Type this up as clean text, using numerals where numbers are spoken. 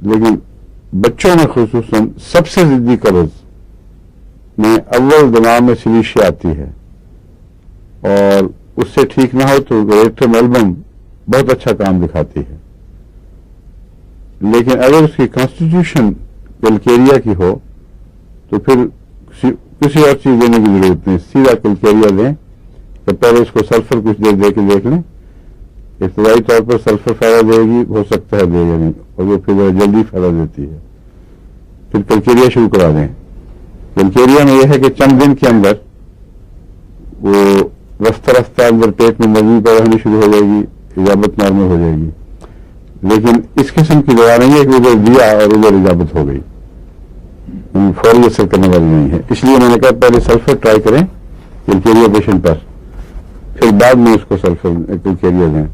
لیکن بچوں میں خصوصاً سب سے ضدی قبض میں اول دماغ میں سلیشیا آتی ہے، اور اس سے ٹھیک نہ ہو تو ریٹرم البم بہت اچھا کام دکھاتی ہے، لیکن اگر اس کی کانسٹیٹیوشن کلکیریا کی ہو تو پھر کسی اور چیز دینے کی ضرورت نہیں، سیدھا کلکیریا دیں تو پہلے اس کو سلفر کچھ دیر دے کے دیکھ لیں، ابتدائی طور پر سلفر فائدہ دے گی، ہو سکتا ہے دے یا نہیں، اور وہ پھر جلدی فائدہ دیتی ہے، پھر کلکیریا شروع کرا دیں۔ کلکیریا میں یہ ہے کہ چند دن کے اندر وہ رفتہ رفتہ اندر پیٹ میں نرمی پیدا ہونی شروع ہو جائے گی، اجابت نارمل ہو جائے گی، لیکن اس قسم کی دوا نہیں ہے کہ ادھر دیا اور ادھر اجابت ہو گئی، فوری اثر کرنے والی نہیں ہے۔ اس لیے میں نے کہا پہلے سلفر ٹرائی کریں کلکیریا پیشنٹ پر، پھر بعد میں اس کو سلفر کلکیریا دیں۔